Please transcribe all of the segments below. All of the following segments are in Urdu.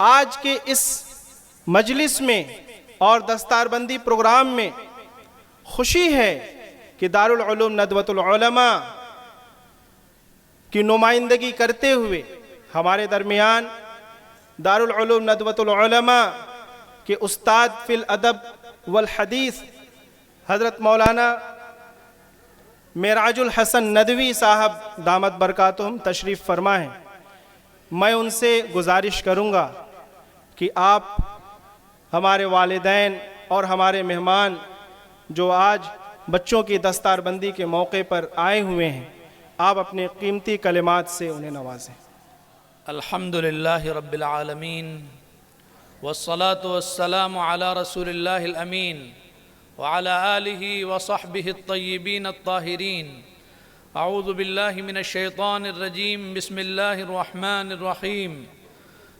آج کے اس مجلس میں اور دستار بندی پروگرام میں خوشی ہے کہ دارالعلوم ندوۃ العلماء کی نمائندگی کرتے ہوئے ہمارے درمیان دارالعلوم ندوۃ العلماء کے استاد فی الادب والحدیث حضرت مولانا معراج الحسن ندوی صاحب دامت برکاتہم تشریف فرما ہیں۔ میں ان سے گزارش کروں گا کہ آپ ہمارے والدین اور ہمارے مہمان جو آج بچوں کی دستار بندی کے موقع پر آئے ہوئے ہیں، آپ اپنے قیمتی کلمات سے انہیں نوازیں۔ الحمدللہ رب العالمین والصلاة والسلام علی رسول اللہ الامین وعلی آلہ وصحبہ الطیبین الطاہرین۔ اعوذ باللہ من الشیطان الرجیم، بسم اللہ الرحمن الرحیم۔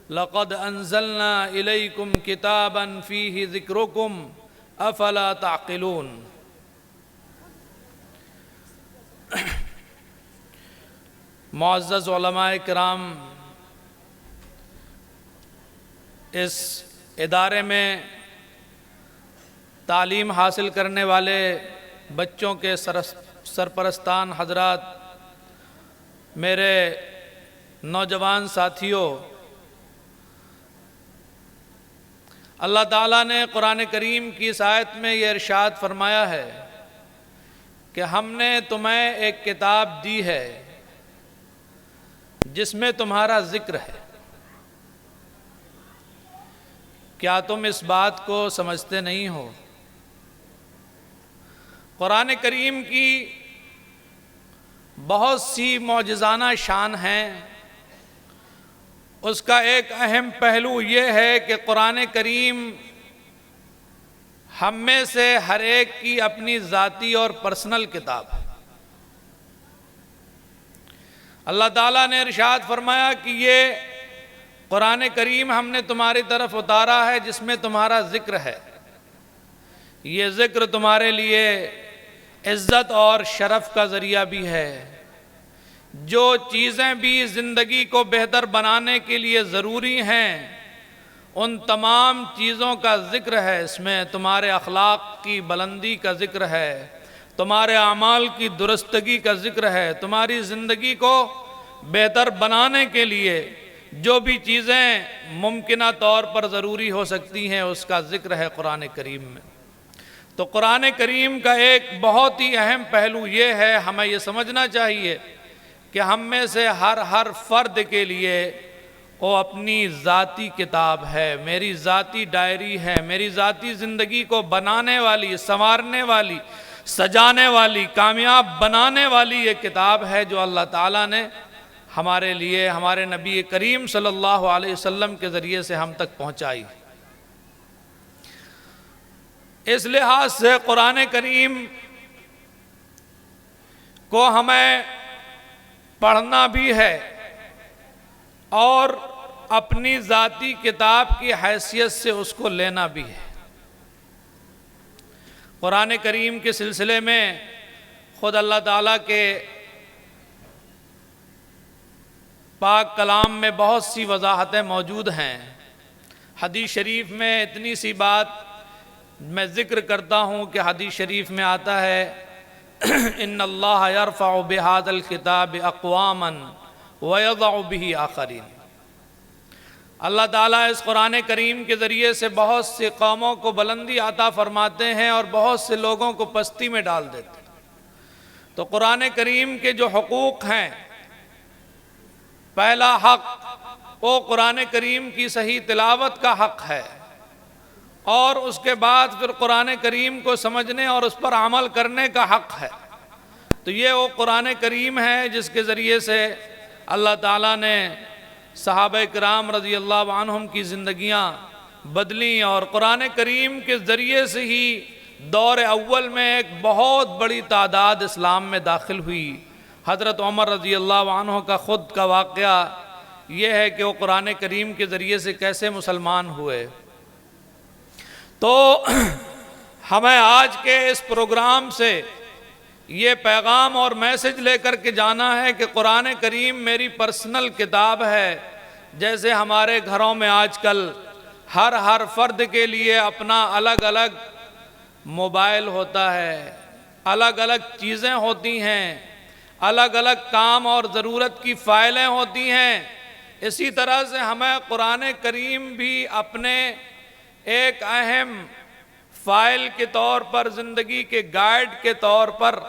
لقد انزلنا الیکم کتابا فیہ ذکرکم افلا تعقلون۔ معزز علماء کرام، اس ادارے میں تعلیم حاصل کرنے والے بچوں کے سرپرستان حضرات، میرے نوجوان ساتھیوں، اللہ تعالیٰ نے قرآن کریم کی اس آیت میں یہ ارشاد فرمایا ہے کہ ہم نے تمہیں ایک کتاب دی ہے جس میں تمہارا ذکر ہے۔ کیا تم اس بات کو سمجھتے نہیں ہو؟ قرآن کریم کی بہت سی معجزانہ شان ہیں۔ اس کا ایک اہم پہلو یہ ہے کہ قرآن کریم ہم میں سے ہر ایک کی اپنی ذاتی اور پرسنل کتاب ہے۔ اللہ تعالیٰ نے ارشاد فرمایا کہ یہ قرآن کریم ہم نے تمہاری طرف اتارا ہے جس میں تمہارا ذکر ہے۔ یہ ذکر تمہارے لیے عزت اور شرف کا ذریعہ بھی ہے۔ جو چیزیں بھی زندگی کو بہتر بنانے کے لیے ضروری ہیں ان تمام چیزوں کا ذکر ہے۔ اس میں تمہارے اخلاق کی بلندی کا ذکر ہے، تمہارے اعمال کی درستگی کا ذکر ہے، تمہاری زندگی کو بہتر بنانے کے لیے جو بھی چیزیں ممکنہ طور پر ضروری ہو سکتی ہیں اس کا ذکر ہے قرآن کریم میں۔ تو قرآن کریم کا ایک بہت ہی اہم پہلو یہ ہے، ہمیں یہ سمجھنا چاہیے کہ ہم میں سے ہر فرد کے لیے وہ اپنی ذاتی کتاب ہے، میری ذاتی ڈائری ہے، میری ذاتی زندگی کو بنانے والی، سنوارنے والی، سجانے والی، کامیاب بنانے والی یہ کتاب ہے جو اللہ تعالیٰ نے ہمارے لیے ہمارے نبی کریم صلی اللہ علیہ وسلم کے ذریعے سے ہم تک پہنچائی۔ اس لحاظ سے قرآن کریم کو ہمیں پڑھنا بھی ہے اور اپنی ذاتی کتاب کی حیثیت سے اس کو لینا بھی ہے۔ قرآن کریم کے سلسلے میں خود اللہ تعالیٰ کے پاک کلام میں بہت سی وضاحتیں موجود ہیں۔ حدیث شریف میں اتنی سی بات میں ذکر کرتا ہوں کہ حدیث شریف میں آتا ہے ان اللہ یرفع بہذا الکتاب اقواما ویضع بہ آخرین۔ اللہ تعالیٰ اس قرآن کریم کے ذریعے سے بہت سی قوموں کو بلندی عطا فرماتے ہیں اور بہت سے لوگوں کو پستی میں ڈال دیتے ہیں۔ تو قرآن کریم کے جو حقوق ہیں، پہلا حق وہ قرآن کریم کی صحیح تلاوت کا حق ہے، اور اس کے بعد پھر قرآن کریم کو سمجھنے اور اس پر عمل کرنے کا حق ہے۔ تو یہ وہ قرآن کریم ہے جس کے ذریعے سے اللہ تعالیٰ نے صحابہ کرام رضی اللہ عنہم کی زندگیاں بدلیں، اور قرآن کریم کے ذریعے سے ہی دور اول میں ایک بہت بڑی تعداد اسلام میں داخل ہوئی۔ حضرت عمر رضی اللہ عنہ کا خود کا واقعہ یہ ہے کہ وہ قرآن کریم کے ذریعے سے کیسے مسلمان ہوئے۔ تو ہمیں آج کے اس پروگرام سے یہ پیغام اور میسج لے کر کے جانا ہے کہ قرآن کریم میری پرسنل کتاب ہے، جیسے ہمارے گھروں میں آج کل ہر فرد کے لیے اپنا الگ الگ موبائل ہوتا ہے، الگ الگ چیزیں ہوتی ہیں، الگ الگ کام اور ضرورت کی فائلیں ہوتی ہیں، اسی طرح سے ہمیں قرآن کریم بھی اپنے ایک اہم فائل کے طور پر، زندگی کے گائیڈ کے طور پر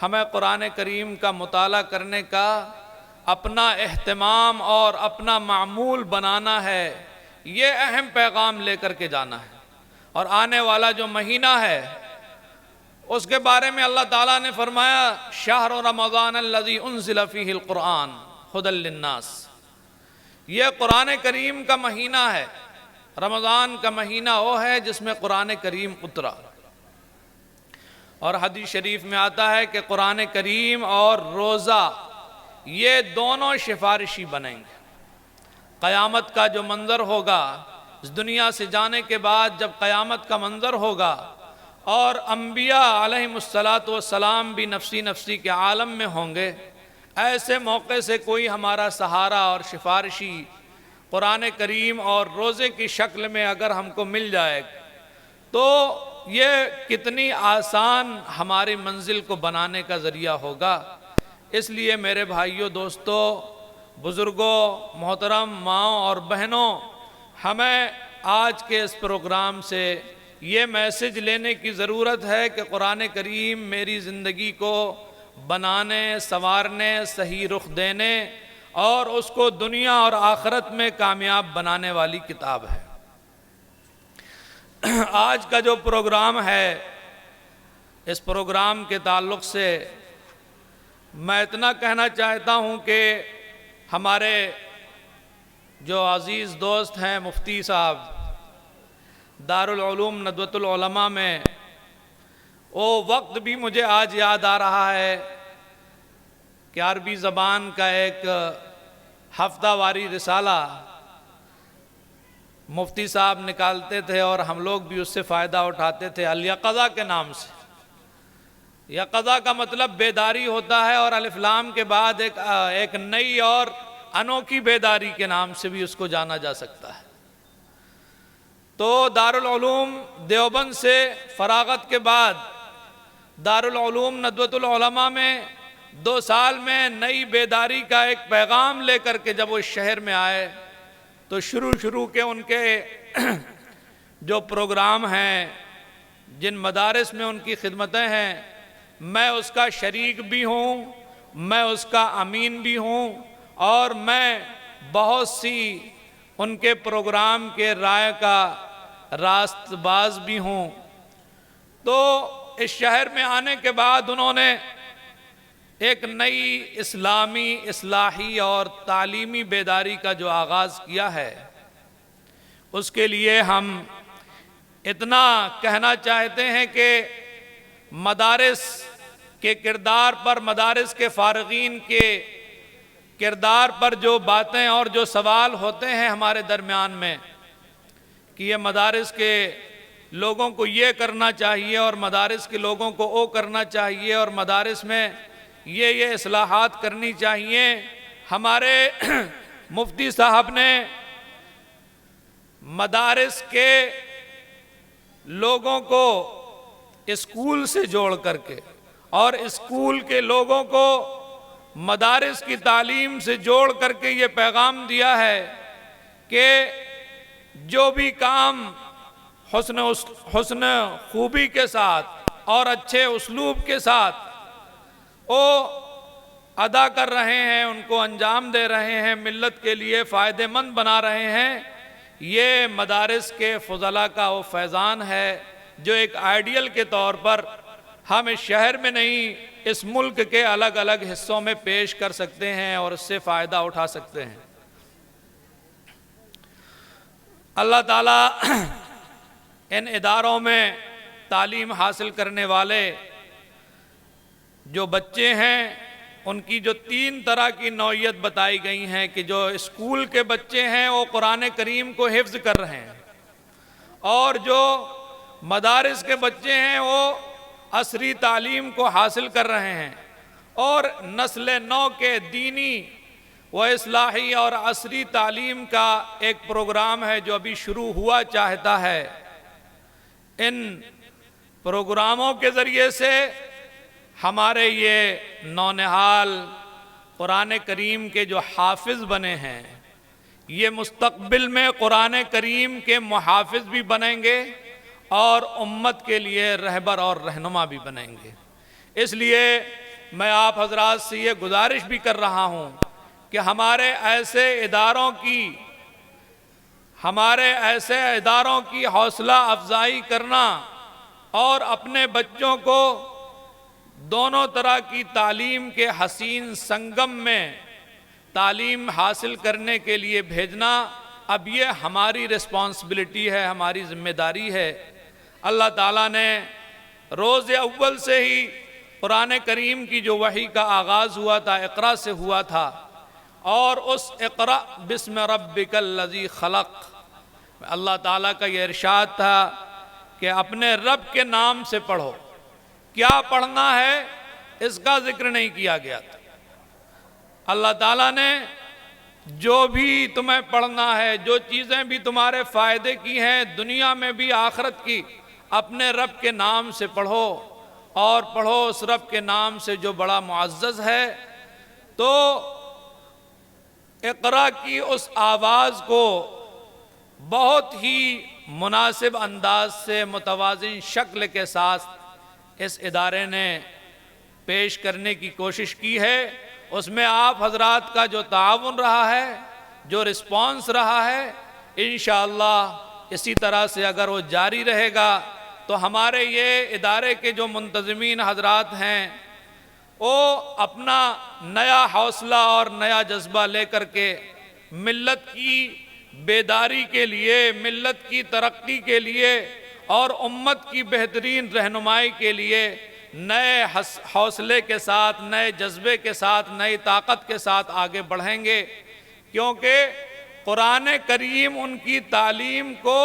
ہمیں قرآن کریم کا مطالعہ کرنے کا اپنا اہتمام اور اپنا معمول بنانا ہے۔ یہ اہم پیغام لے کر کے جانا ہے۔ اور آنے والا جو مہینہ ہے اس کے بارے میں اللہ تعالیٰ نے فرمایا شہر رمضان الذی انزل فیہ القرآن ھدی للناس، یہ قرآن کریم کا مہینہ ہے۔ رمضان کا مہینہ وہ ہے جس میں قرآن کریم اترا، اور حدیث شریف میں آتا ہے کہ قرآن کریم اور روزہ یہ دونوں سفارشی بنیں گے۔ قیامت کا جو منظر ہوگا، اس دنیا سے جانے کے بعد جب قیامت کا منظر ہوگا اور انبیاء علیہم السلام بھی نفسی نفسی کے عالم میں ہوں گے، ایسے موقع سے کوئی ہمارا سہارا اور سفارشی قرآن کریم اور روزے کی شکل میں اگر ہم کو مل جائے تو یہ کتنی آسان ہماری منزل کو بنانے کا ذریعہ ہوگا۔ اس لیے میرے بھائیوں، دوستوں، بزرگوں، محترم ماؤں اور بہنوں، ہمیں آج کے اس پروگرام سے یہ میسج لینے کی ضرورت ہے کہ قرآن کریم میری زندگی کو بنانے، سنوارنے، صحیح رخ دینے اور اس کو دنیا اور آخرت میں کامیاب بنانے والی کتاب ہے۔ آج کا جو پروگرام ہے، اس پروگرام کے تعلق سے میں اتنا کہنا چاہتا ہوں کہ ہمارے جو عزیز دوست ہیں مفتی صاحب دارالعلوم ندوۃ العلماء میں، وہ وقت بھی مجھے آج یاد آ رہا ہے کہ عربی زبان کا ایک ہفتہ واری رسالہ مفتی صاحب نکالتے تھے اور ہم لوگ بھی اس سے فائدہ اٹھاتے تھے، الیقظہ کے نام سے۔ یقظہ کا مطلب بیداری ہوتا ہے، اور الف لام کے بعد ایک نئی اور انوکھی بیداری کے نام سے بھی اس کو جانا جا سکتا ہے۔ تو دارالعلوم دیوبند سے فراغت کے بعد دارالعلوم ندوۃ العلماء میں 2 سال میں نئی بیداری کا ایک پیغام لے کر کے جب وہ اس شہر میں آئے تو شروع کے ان کے جو پروگرام ہیں، جن مدارس میں ان کی خدمتیں ہیں، میں اس کا شریک بھی ہوں، میں اس کا امین بھی ہوں، اور میں بہت سی ان کے پروگرام کے رائے کا راست باز بھی ہوں۔ تو اس شہر میں آنے کے بعد انہوں نے ایک نئی اسلامی، اصلاحی اور تعلیمی بیداری کا جو آغاز کیا ہے، اس کے لیے ہم اتنا کہنا چاہتے ہیں کہ مدارس کے کردار پر، مدارس کے فارغین کے کردار پر جو باتیں اور جو سوال ہوتے ہیں ہمارے درمیان میں کہ یہ مدارس کے لوگوں کو یہ کرنا چاہیے اور مدارس کے لوگوں کو وہ کرنا چاہیے اور مدارس میں یہ اصلاحات کرنی چاہیے، ہمارے مفتی صاحب نے مدارس کے لوگوں کو اسکول سے جوڑ کر کے اور اسکول کے لوگوں کو مدارس کی تعلیم سے جوڑ کر کے یہ پیغام دیا ہے کہ جو بھی کام حسن خوبی کے ساتھ اور اچھے اسلوب کے ساتھ وہ ادا کر رہے ہیں، ان کو انجام دے رہے ہیں، ملت کے لیے فائدہ مند بنا رہے ہیں، یہ مدارس کے فضلاء کا وہ فیضان ہے جو ایک آئیڈیل کے طور پر ہم اس شہر میں نہیں، اس ملک کے الگ الگ حصوں میں پیش کر سکتے ہیں اور اس سے فائدہ اٹھا سکتے ہیں۔ اللہ تعالیٰ ان اداروں میں تعلیم حاصل کرنے والے جو بچے ہیں، ان کی جو 3 طرح کی نوعیت بتائی گئی ہیں کہ جو اسکول کے بچے ہیں وہ قرآن کریم کو حفظ کر رہے ہیں، اور جو مدارس کے بچے ہیں وہ عصری تعلیم کو حاصل کر رہے ہیں، اور نسل نو کے دینی وہ اصلاحی اور عصری تعلیم کا ایک پروگرام ہے جو ابھی شروع ہوا چاہتا ہے۔ ان پروگراموں کے ذریعے سے ہمارے یہ نونہال قرآن کریم کے جو حافظ بنے ہیں، یہ مستقبل میں قرآن کریم کے محافظ بھی بنیں گے اور امت کے لیے رہبر اور رہنما بھی بنیں گے۔ اس لیے میں آپ حضرات سے یہ گزارش بھی کر رہا ہوں کہ ہمارے ایسے اداروں کی حوصلہ افزائی کرنا اور اپنے بچوں کو دونوں طرح کی تعلیم کے حسین سنگم میں تعلیم حاصل کرنے کے لیے بھیجنا، اب یہ ہماری رسپانسبلٹی ہے، ہماری ذمہ داری ہے۔ اللہ تعالیٰ نے روز اول سے ہی قرآن کریم کی جو وحی کا آغاز ہوا تھا اقرا سے ہوا تھا، اور اس اقرا بسم ربک الذی خلق، اللہ تعالیٰ کا یہ ارشاد تھا کہ اپنے رب کے نام سے پڑھو۔ کیا پڑھنا ہے اس کا ذکر نہیں کیا گیا تھا۔ اللہ تعالیٰ نے جو بھی تمہیں پڑھنا ہے، جو چیزیں بھی تمہارے فائدے کی ہیں دنیا میں بھی آخرت کی، اپنے رب کے نام سے پڑھو، اور پڑھو اس رب کے نام سے جو بڑا معزز ہے۔ تو اقرا کی اس آواز کو بہت ہی مناسب انداز سے متوازن شکل کے ساتھ اس ادارے نے پیش کرنے کی کوشش کی ہے۔ اس میں آپ حضرات کا جو تعاون رہا ہے، جو رسپانس رہا ہے، انشاءاللہ اسی طرح سے اگر وہ جاری رہے گا تو ہمارے یہ ادارے کے جو منتظمین حضرات ہیں وہ اپنا نیا حوصلہ اور نیا جذبہ لے کر کے ملت کی بیداری کے لیے، ملت کی ترقی کے لیے اور امت کی بہترین رہنمائی کے لیے نئے حوصلے کے ساتھ، نئے جذبے کے ساتھ، نئی طاقت کے ساتھ آگے بڑھیں گے، کیونکہ قرآن کریم ان کی تعلیم کو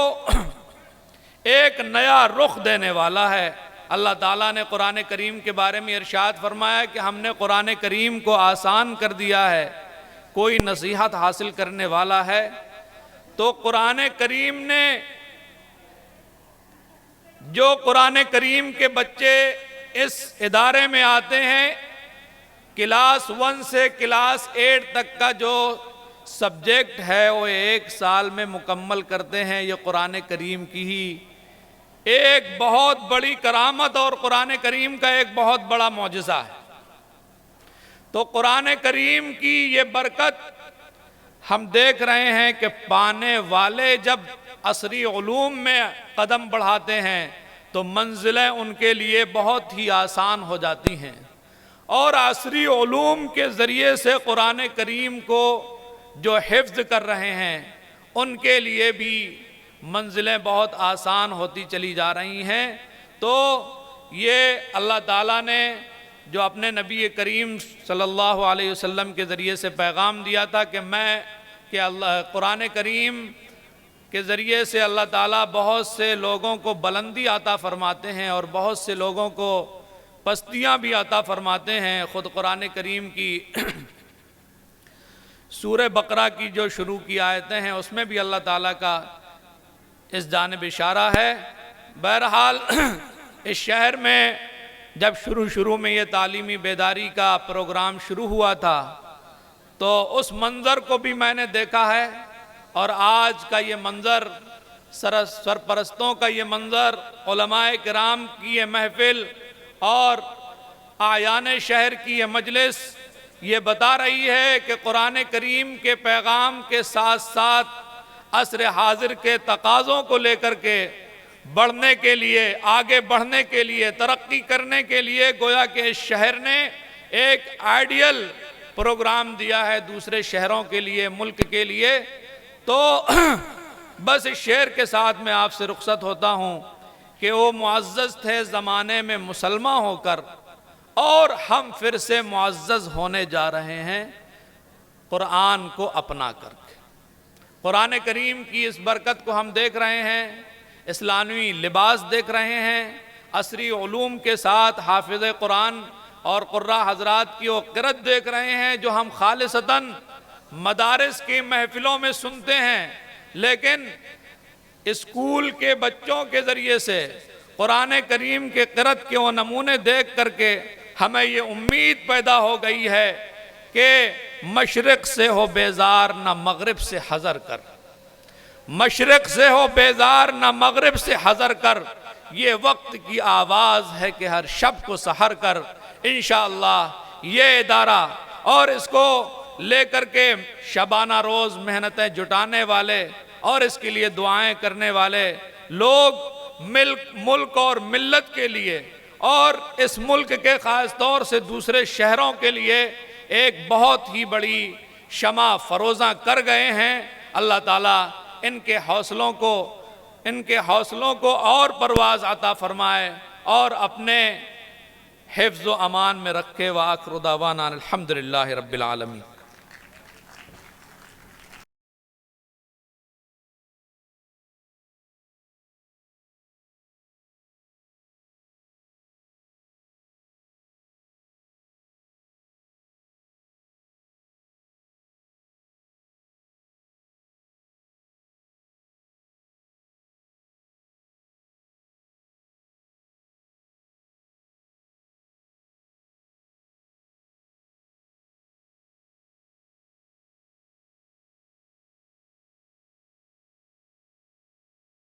ایک نیا رخ دینے والا ہے۔ اللہ تعالیٰ نے قرآن کریم کے بارے میں ارشاد فرمایا کہ ہم نے قرآن کریم کو آسان کر دیا ہے، کوئی نصیحت حاصل کرنے والا ہے۔ تو قرآن کریم نے جو قرآن کریم کے بچے اس ادارے میں آتے ہیں، کلاس 1 سے کلاس 8 تک کا جو سبجیکٹ ہے وہ 1 سال میں مکمل کرتے ہیں۔ یہ قرآن کریم کی ہی ایک بہت بڑی کرامت اور قرآن کریم کا ایک بہت بڑا معجزہ ہے۔ تو قرآن کریم کی یہ برکت ہم دیکھ رہے ہیں کہ پانے والے جب عصری علوم میں قدم بڑھاتے ہیں تو منزلیں ان کے لیے بہت ہی آسان ہو جاتی ہیں، اور عصری علوم کے ذریعے سے قرآن کریم کو جو حفظ کر رہے ہیں ان کے لیے بھی منزلیں بہت آسان ہوتی چلی جا رہی ہیں۔ تو یہ اللہ تعالیٰ نے جو اپنے نبی کریم صلی اللہ علیہ وسلم کے ذریعے سے پیغام دیا تھا کہ اللہ قرآن کریم کے ذریعے سے اللہ تعالیٰ بہت سے لوگوں کو بلندی عطا فرماتے ہیں اور بہت سے لوگوں کو پستیاں بھی عطا فرماتے ہیں۔ خود قرآن کریم کی سورہ بقرہ کی جو شروع کی آیتیں ہیں اس میں بھی اللہ تعالیٰ کا اس جانب اشارہ ہے۔ بہرحال اس شہر میں جب شروع میں یہ تعلیمی بیداری کا پروگرام شروع ہوا تھا تو اس منظر کو بھی میں نے دیکھا ہے، اور آج کا یہ منظر، سرپرستوں کا یہ منظر، علماء کرام کی یہ محفل اور اعیان شہر کی یہ مجلس یہ بتا رہی ہے کہ قرآن کریم کے پیغام کے ساتھ ساتھ عصر حاضر کے تقاضوں کو لے کر کے بڑھنے کے لیے، آگے بڑھنے کے لیے، ترقی کرنے کے لیے گویا کہ اس شہر نے ایک آئیڈیل پروگرام دیا ہے دوسرے شہروں کے لیے، ملک کے لیے۔ تو بس اس شعر کے ساتھ میں آپ سے رخصت ہوتا ہوں کہ وہ معزز تھے زمانے میں مسلمان ہو کر، اور ہم پھر سے معزز ہونے جا رہے ہیں قرآن کو اپنا کر کے۔ قرآن کریم کی اس برکت کو ہم دیکھ رہے ہیں، اسلامی لباس دیکھ رہے ہیں، عصری علوم کے ساتھ حافظ قرآن اور قراء حضرات کی وہ قرت دیکھ رہے ہیں جو ہم خالصتاً مدارس کی محفلوں میں سنتے ہیں، لیکن اسکول کے بچوں کے ذریعے سے قرآن کریم کے قرأت کے وہ نمونے دیکھ کر کے ہمیں یہ امید پیدا ہو گئی ہے کہ مشرق سے ہو بیزار نہ مغرب سے حذر کر، مشرق سے ہو بیزار نہ مغرب سے حذر کر، یہ وقت کی آواز ہے کہ ہر شب کو سحر کر۔ انشاءاللہ یہ ادارہ اور اس کو لے کر کے شبانہ روز محنتیں جٹانے والے اور اس کے لیے دعائیں کرنے والے لوگ ملک اور ملت کے لیے اور اس ملک کے خاص طور سے دوسرے شہروں کے لیے ایک بہت ہی بڑی شمع فروزاں کر گئے ہیں۔ اللہ تعالیٰ ان کے حوصلوں کو اور پرواز عطا فرمائے اور اپنے حفظ و امان میں رکھے۔ وآخر دعوانا الحمدللہ رب العالمین۔